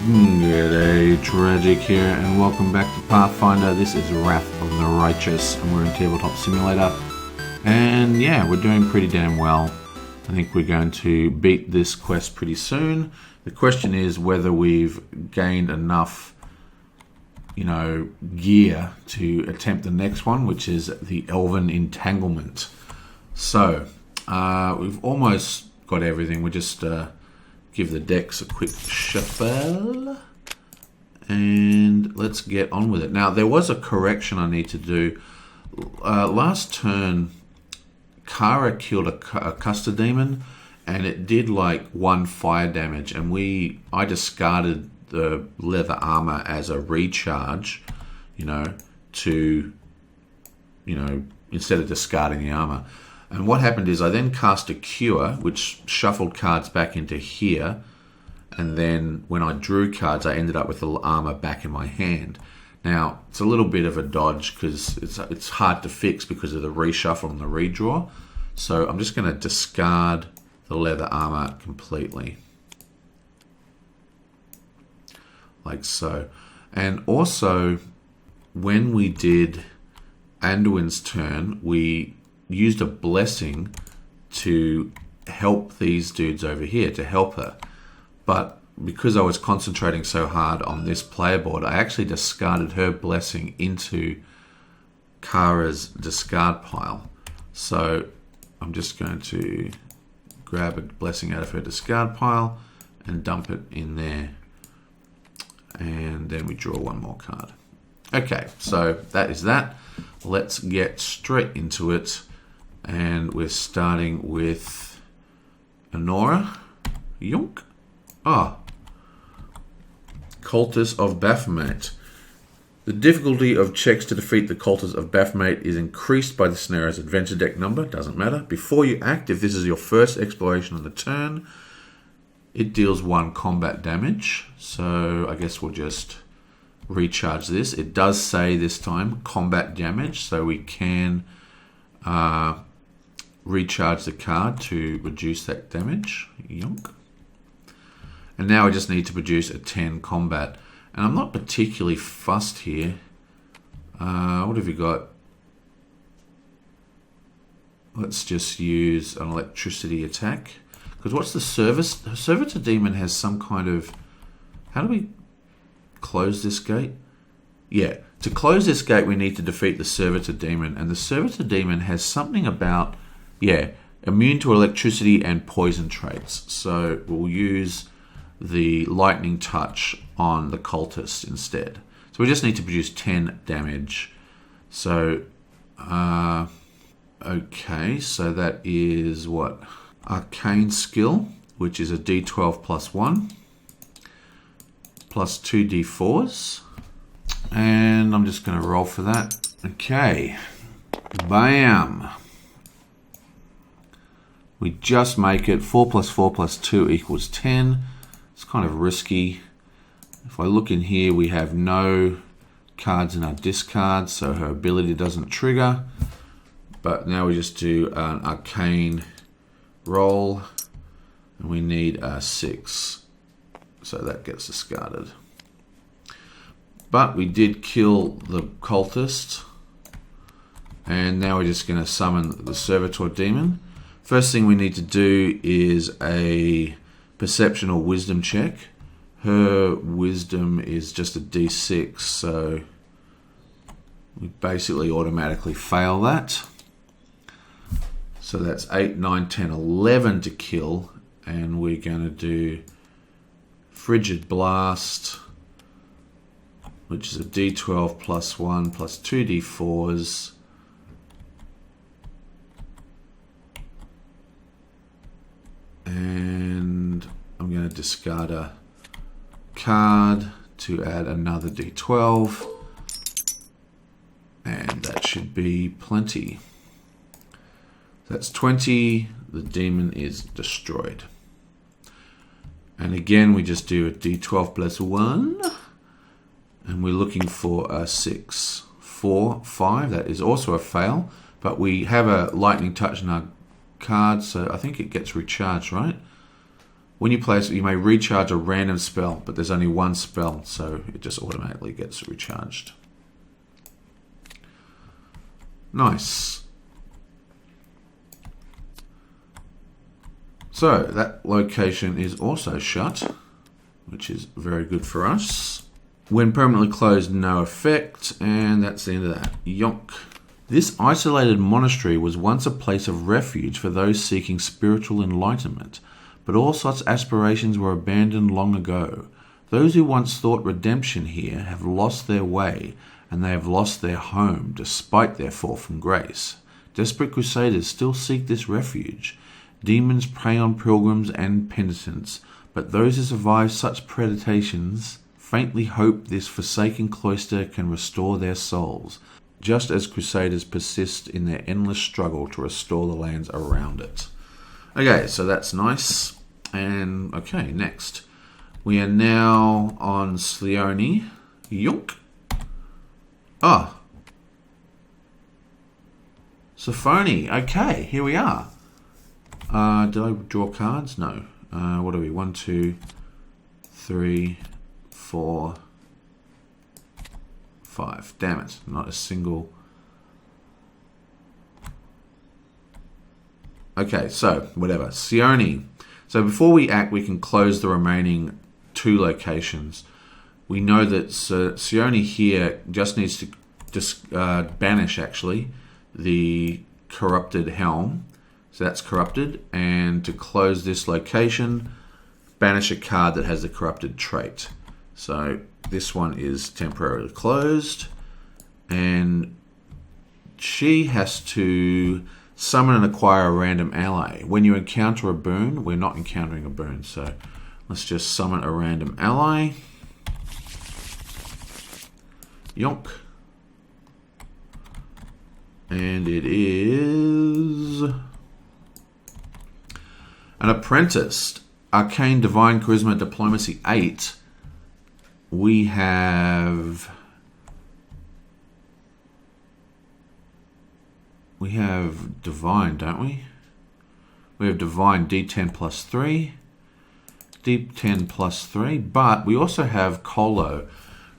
G'day, Tragic here, and welcome back to Pathfinder. This is Wrath of the Righteous, and we're in Tabletop Simulator. And yeah, we're doing pretty damn well. I think we're going to beat this quest pretty soon. The question is whether we've gained enough, gear to attempt the next one, which is the Elven Entanglement. So, we've almost got everything. We just give the decks a quick shuffle, and let's get on with it. Now, there was a correction I need to do. Last turn, Kara killed a Custard Demon, and it did like 1 fire damage, and I discarded the leather armor as a recharge, instead of discarding the armor. And what happened is I then cast a cure, which shuffled cards back into here. And then when I drew cards, I ended up with the armor back in my hand. Now, it's a little bit of a dodge because it's hard to fix because of the reshuffle and the redraw. So I'm just going to discard the leather armor completely. Like so. And also, when we did Anduin's turn, we used a blessing to help these dudes over here, to help her. But because I was concentrating so hard on this player board, I actually discarded her blessing into Kara's discard pile. So I'm just going to grab a blessing out of her discard pile and dump it in there. And then we draw one more card. Okay, so that is that. Let's get straight into it. And we're starting with Honora. Yonk. Cultists of Baphomet. The difficulty of checks to defeat the Cultists of Baphomet is increased by the scenario's adventure deck number. Doesn't matter. Before you act, if this is your first exploration of the turn, it deals 1 combat damage. So I guess we'll just recharge this. It does say this time combat damage, so we can recharge the card to reduce that damage. Yonk. And now we just need to produce a 10 combat. And I'm not particularly fussed here. What have we got? Let's just use an electricity attack. Because what's the service? The Servitor Demon has some kind of... How do we close this gate? Yeah, to close this gate we need to defeat the Servitor Demon. And the Servitor Demon has something about... Yeah, immune to electricity and poison traits. So we'll use the lightning touch on the cultist instead. So we just need to produce 10 damage. So, okay, so that is what? Arcane skill, which is a D12 plus 1, plus 2 D4s. And I'm just going to roll for that. Okay, bam. We just make it 4 plus 4 plus 2 equals 10. It's kind of risky. If I look in here, we have no cards in our discard, so her ability doesn't trigger. But now we just do an arcane roll, and we need a 6. So that gets discarded. But we did kill the cultist. And now we're just going to summon the Servitor Demon. First thing we need to do is a perception or wisdom check. Her wisdom is just a D6, so we basically automatically fail that. So that's 8, 9, 10, 11 to kill, and we're going to do Frigid Blast, which is a D12 plus 1 plus 2 D4s. And I'm going to discard a card to add another D12. And that should be plenty. That's 20. The demon is destroyed. And again, we just do a D12 plus 1. And we're looking for a 6. 4, 5. That is also a fail. But we have a lightning touch in our card, so I think it gets recharged, right? When you place it, you may recharge a random spell, but there's only one spell, so it just automatically gets recharged. Nice. So that location is also shut, which is very good for us. When permanently closed, no effect, and that's the end of that. Yonk. This isolated monastery was once a place of refuge for those seeking spiritual enlightenment, but all such aspirations were abandoned long ago. Those who once thought redemption here have lost their way, and they have lost their home despite their fall from grace. Desperate crusaders still seek this refuge. Demons prey on pilgrims and penitents, but those who survive such predations faintly hope this forsaken cloister can restore their souls, just as crusaders persist in their endless struggle to restore the lands around it. Okay, so that's nice. And okay, next. We are now on Sleone. Yonk. Ah. Sophoni. Okay, here we are. Did I draw cards? No. What are we? 1, 2, 3, 4, 5. Damn it. Not a single. Okay, so whatever. Sione. So before we act, we can close the remaining 2 locations. We know that Sione here just needs to banish, actually, the corrupted helm. So that's corrupted. And to close this location, banish a card that has the corrupted trait. So this one is temporarily closed. And she has to summon and acquire a random ally. When you encounter a boon, we're not encountering a boon. So let's just summon a random ally. Yonk. And it is an apprentice. Arcane, Divine, Charisma, Diplomacy 8. We have Divine, don't we? We have Divine D10 plus 3. D10 plus 3. But we also have Colo.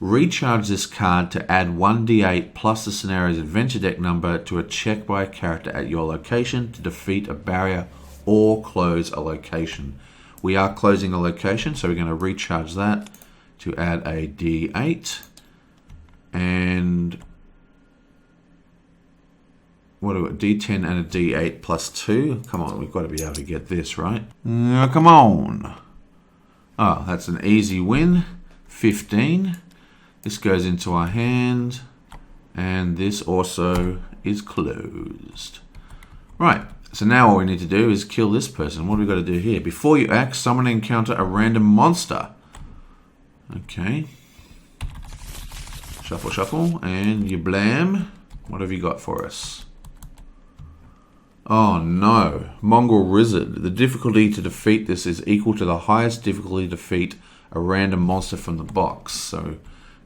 Recharge this card to add 1d8 plus the scenario's adventure deck number to a check by a character at your location to defeat a barrier or close a location. We are closing a location, so we're going to recharge that to add a d8. And what do we D10 and a d8 plus 2. Come on, we've got to be able to get this, right? Come on. Oh, that's an easy win. 15. This goes into our hand, and this also is closed. Right, so now all we need to do is kill this person. What do we got to do here? Before you act, summon and encounter a random monster. Okay. Shuffle, shuffle, and you blam. What have you got for us? Oh no, Mongrel Wizard. The difficulty to defeat this is equal to the highest difficulty to defeat a random monster from the box. So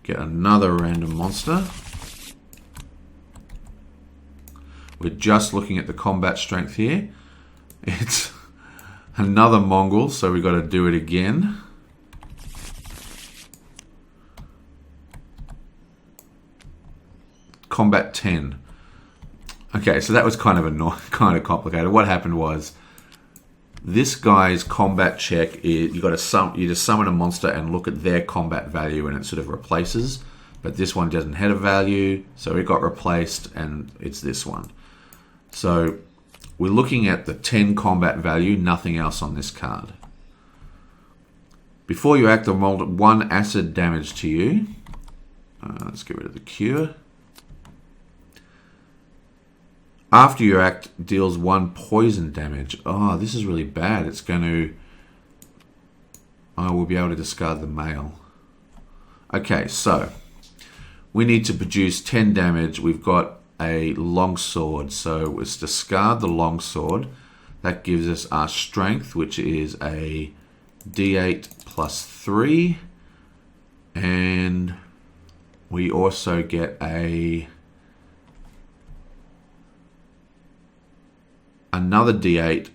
get another random monster. We're just looking at the combat strength here. It's another mongrel, so we've got to do it again. Combat 10. Okay, so that was kind of complicated. What happened was this guy's combat check is you just summon a monster and look at their combat value and it sort of replaces. But this one doesn't have a value, so it got replaced and it's this one. So we're looking at the 10 combat value, nothing else on this card. Before you act, I'll roll 1 acid damage to you. Let's get rid of the cure. After you act, deals 1 poison damage. Oh, this is really bad. It's going to... I will be able to discard the mail. Okay, so we need to produce 10 damage. We've got a longsword, so let's discard the longsword. That gives us our strength, which is a d8 plus 3. And we also get another d8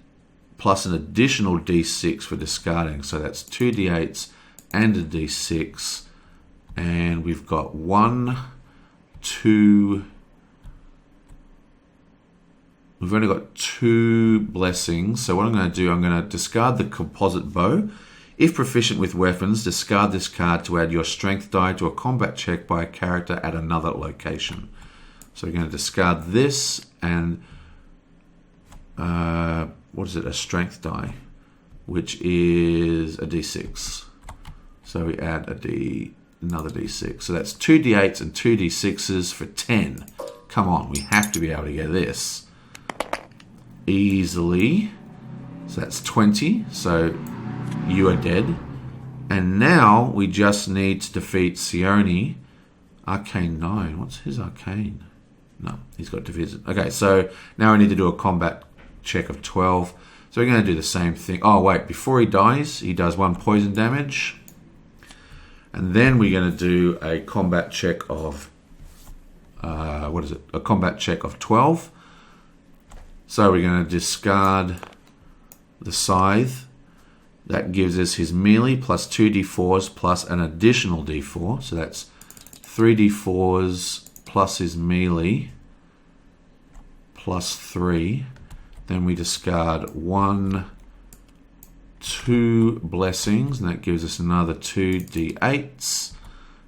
plus an additional d6 for discarding. So that's 2 d8s and a d6. And we've got 1, 2... We've only got 2 blessings. So what I'm going to do, I'm going to discard the composite bow. If proficient with weapons, discard this card to add your strength die to a combat check by a character at another location. So we're going to discard this and what is it? A strength die, which is a d6. So we add another d6. So that's 2 d8s and 2 d6s for 10. Come on, we have to be able to get this easily. So that's 20. So you are dead. And now we just need to defeat Sione. Arcane 9. What's his arcane? No, he's got division. Okay, so now we need to do a combat check of 12. So we're going to do the same thing. Oh, wait, before he dies, he does 1 poison damage. And then we're going to do a combat check of... what is it? A combat check of 12. So we're going to discard the scythe. That gives us his melee plus 2 d4s plus an additional d4. So that's 3 d4s plus his melee plus 3. Then we discard 1, 2 blessings, and that gives us another 2 d8s.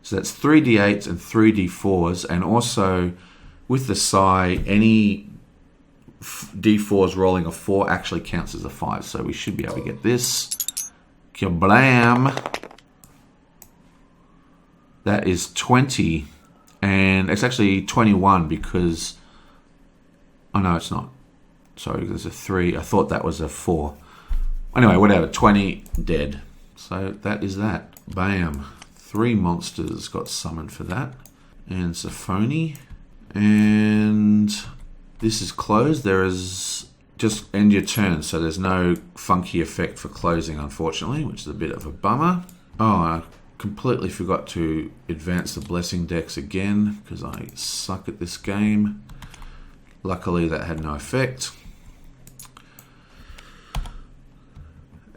So that's 3 d8s and 3 d4s. And also with the Psy, any d4s rolling a 4 actually counts as a 5. So we should be able to get this. Kablam! That is 20. And it's actually 21 because... Oh no, it's not. Sorry, there's a 3. I thought that was a 4. Anyway, whatever. 20 dead. So that is that. Bam. 3 monsters got summoned for that. And Sophoni. And this is closed. There is just end your turn. So there's no funky effect for closing, unfortunately, which is a bit of a bummer. Oh, I completely forgot to advance the blessing decks again because I suck at this game. Luckily, that had no effect.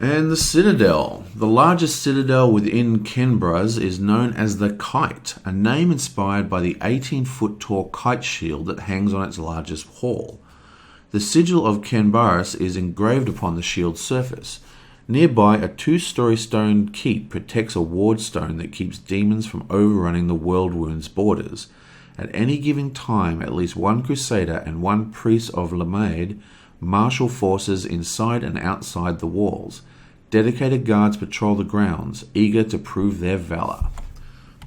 And the Citadel. The largest citadel within Kenbras is known as the Kite, a name inspired by the 18-foot tall kite shield that hangs on its largest wall. The sigil of Kenbaras is engraved upon the shield's surface. Nearby, a 2-story stone keep protects a ward stone that keeps demons from overrunning the Worldwound's borders. At any given time, at least 1 crusader and 1 priest of Lamaid marshal forces inside and outside the walls. Dedicated guards patrol the grounds, eager to prove their valor.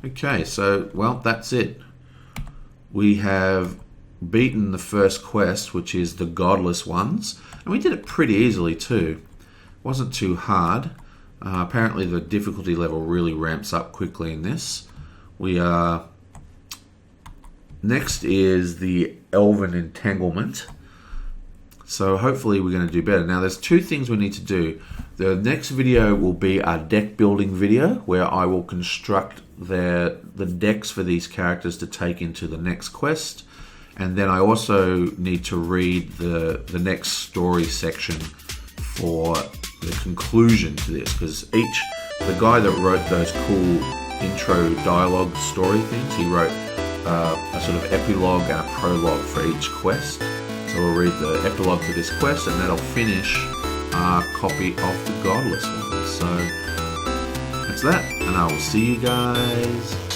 Okay, so, well, that's it. We have beaten the first quest, which is the Godless ones. And we did it pretty easily, too. It wasn't too hard. Apparently, the difficulty level really ramps up quickly in this. We are... Next is the Elven Entanglement. So hopefully we're going to do better. Now there's 2 things we need to do. The next video will be our deck building video where I will construct the decks for these characters to take into the next quest. And then I also need to read the next story section for the conclusion to this. Because the guy that wrote those cool intro dialogue story things, he wrote a sort of epilogue and a prologue for each quest. So we'll read the epilogue for this quest and that'll finish our copy of the Godless one. So that's that, and I will see you guys